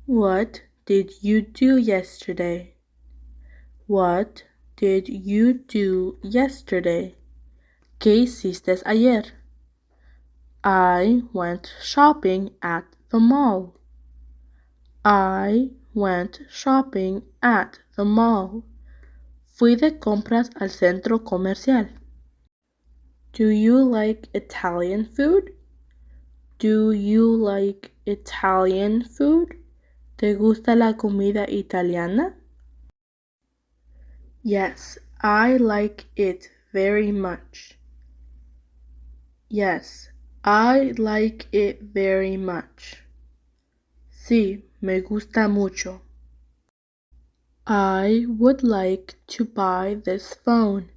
What did you do yesterday? What did you do yesterday? ¿Qué hiciste ayer? I went shopping at the mall. I went shopping at the mall. Fui de compras al centro comercial. Do you like Italian food? Do you like Italian food? ¿Te gusta la comida italiana? Yes, I like it very much. Yes, I like it very much. Sí, me gusta mucho. I would like to buy this phone.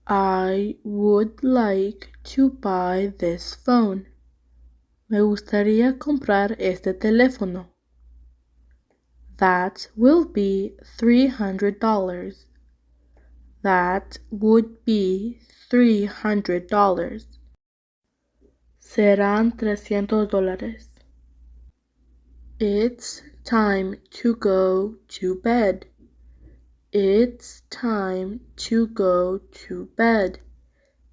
I would like to buy this phone. Me gustaría comprar este teléfono. That will be $300. That would be $300. Serán $300. It's time to go to bed. It's time to go to bed.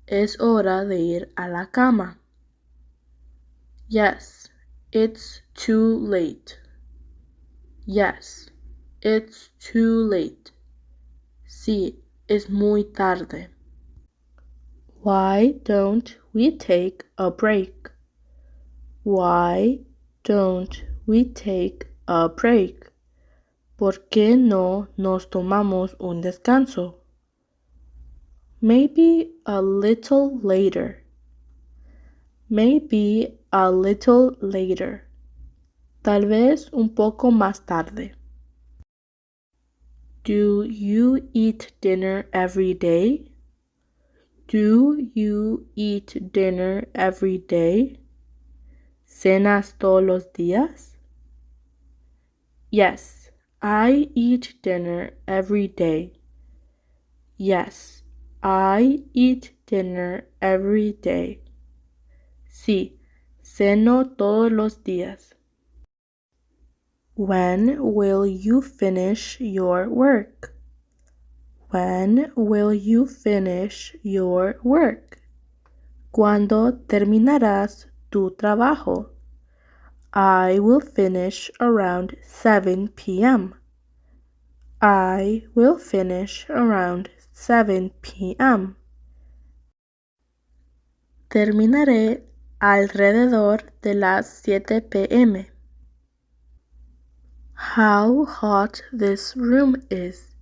Es hora de ir a la cama. Yes, it's too late. Yes, it's too late. Sí, es muy tarde. Why don't we take a break? Why don't we take a break? ¿Por qué no nos tomamos un descanso? Maybe a little later. Maybe a little later. Tal vez un poco más tarde. Do you eat dinner every day? Do you eat dinner every day? ¿Cenas todos los días? Yes, I eat dinner every day. Yes, I eat dinner every day. Sí, ceno todos los días. When will you finish your work? When will you finish your work? ¿Cuándo terminarás tu trabajo? I will finish around 7 p.m. I will finish around 7 p.m. Terminaré alrededor de las 7 p.m. How hot this room is.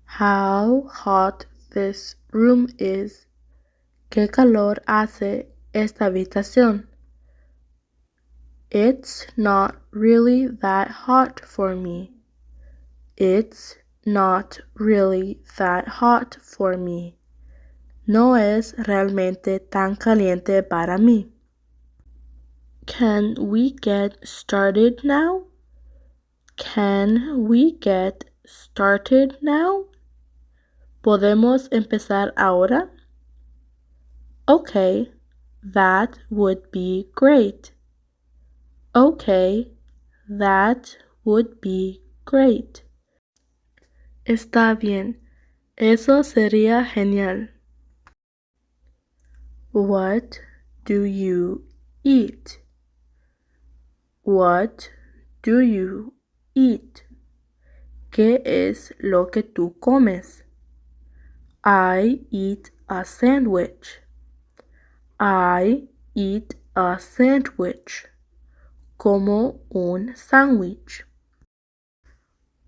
How hot this room is. ¿Qué calor hace esta habitación? It's not really that hot for me. It's not really that hot for me. No es realmente tan caliente para mí. Can we get started now? Can we get started now? ¿Podemos empezar ahora? Okay, that would be great. Okay, that would be great. Está bien, eso sería genial. What do you eat? What do you eat? ¿Qué es lo que tú comes? I eat a sandwich. I eat a sandwich. Como un sándwich.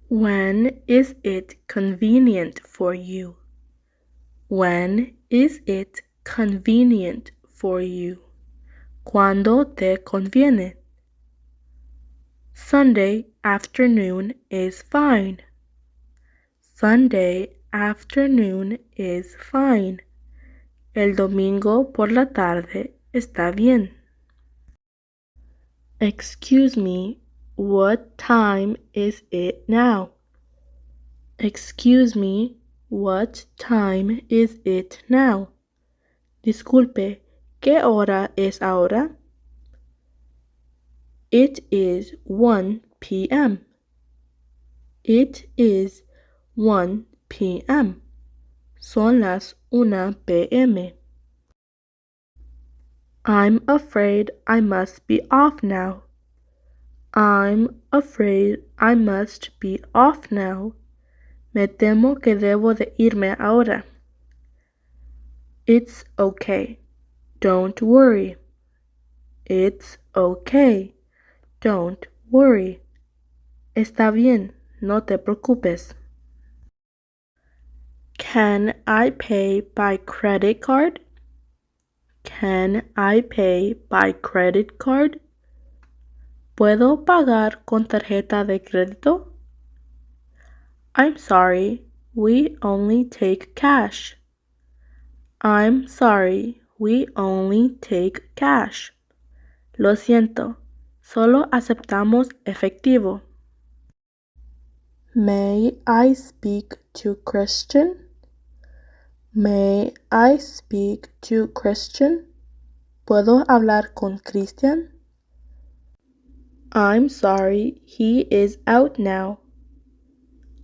When is it convenient for you? When is it convenient for you? ¿Cuándo te conviene? Sunday afternoon is fine. Sunday afternoon is fine. El domingo por la tarde está bien. Excuse me, what time is it now? Excuse me, what time is it now? Disculpe, ¿qué hora es ahora? It is 1 p.m. It is 1 p.m. Son las 1 p.m. I'm afraid I must be off now. I'm afraid I must be off now. Me temo que debo de irme ahora. It's okay. Don't worry. It's okay. Don't worry. Está bien. No te preocupes. Can I pay by credit card? Can I pay by credit card? ¿Puedo pagar con tarjeta de crédito? I'm sorry, we only take cash. I'm sorry, we only take cash. Lo siento, solo aceptamos efectivo. May I speak to Christian? May I speak to Christian? ¿Puedo hablar con Christian? I'm sorry, he is out now.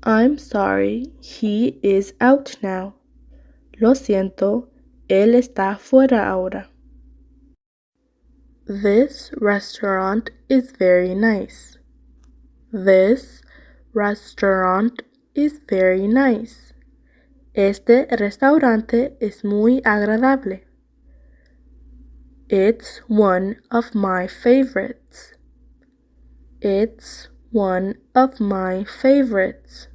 I'm sorry, he is out now. Lo siento, él está fuera ahora. This restaurant is very nice. This restaurant is very nice. Este restaurante es muy agradable. It's one of my favorites. It's one of my favorites.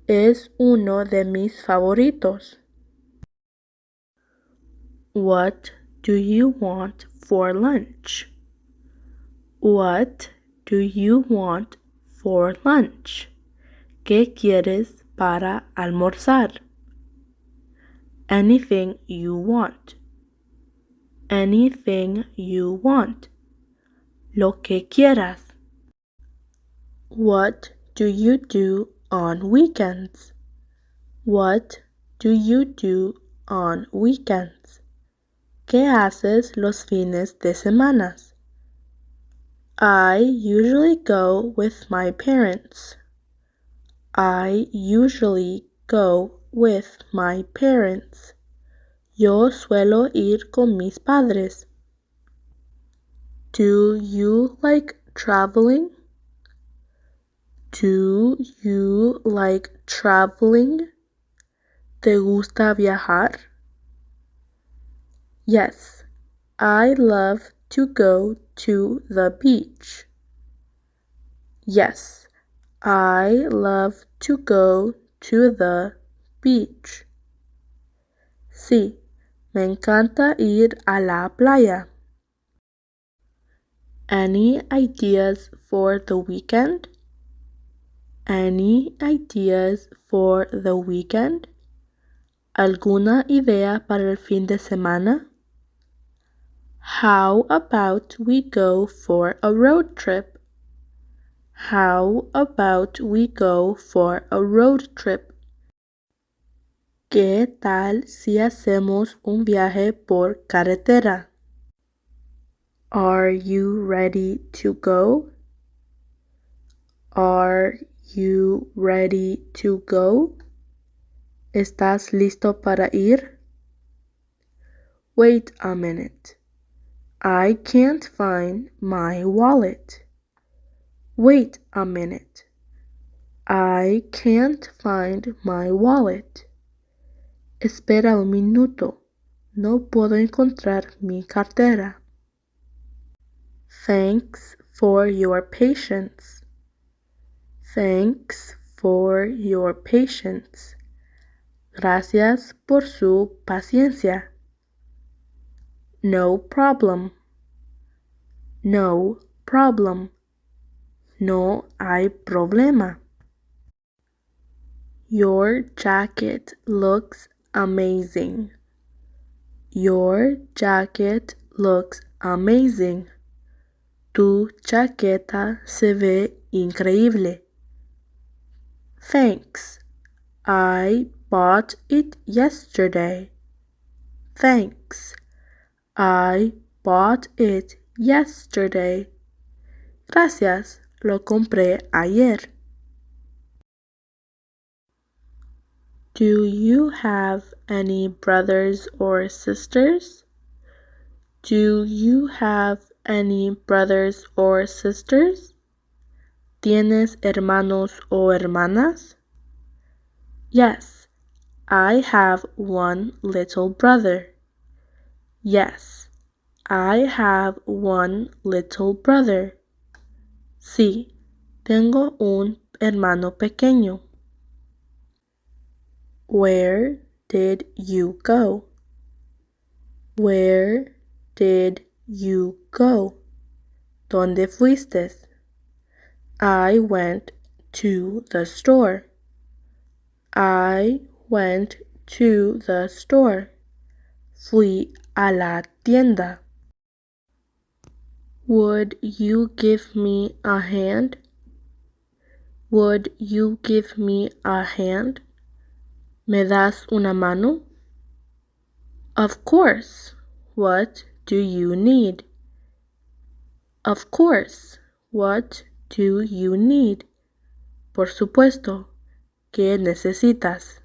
Es uno de mis favoritos. What do you want for lunch? What do you want for lunch? ¿Qué quieres para almorzar? Anything you want. Anything you want. Lo que quieras. What do you do on weekends? What do you do on weekends? ¿Qué haces los fines de semana? I usually go with my parents. I usually go with my parents. Yo suelo ir con mis padres. Do you like traveling? Do you like traveling? ¿Te gusta viajar? Yes, I love to go to the beach. Yes, I love to go to the beach. Sí, me encanta ir a la playa. Any ideas for the weekend? Any ideas for the weekend? ¿Alguna idea para el fin de semana? How about we go for a road trip? How about we go for a road trip? ¿Qué tal si hacemos un viaje por carretera? Are you ready to go? Are you ready to go? ¿Estás listo para ir? Wait a minute. I can't find my wallet. Wait a minute. I can't find my wallet. Espera un minuto. No puedo encontrar mi cartera. Thanks for your patience. Thanks for your patience. Gracias por su paciencia. No problem. No problem. No hay problema. Your jacket looks amazing. Your jacket looks amazing. Tu chaqueta se ve increíble. Thanks. I bought it yesterday. Thanks. I bought it yesterday. Gracias, lo compré ayer. Do you have any brothers or sisters? Do you have any brothers or sisters? ¿Tienes hermanos o hermanas? Yes, I have one little brother. Yes, I have one little brother. Sí, tengo un hermano pequeño. Where did you go? Where did you go? ¿Dónde fuiste? I went to the store. I went to the store. Fui a la tienda. Would you give me a hand? Would you give me a hand? ¿Me das una mano? Of course. What do you need? Of course. What do you need? Por supuesto. ¿Qué necesitas?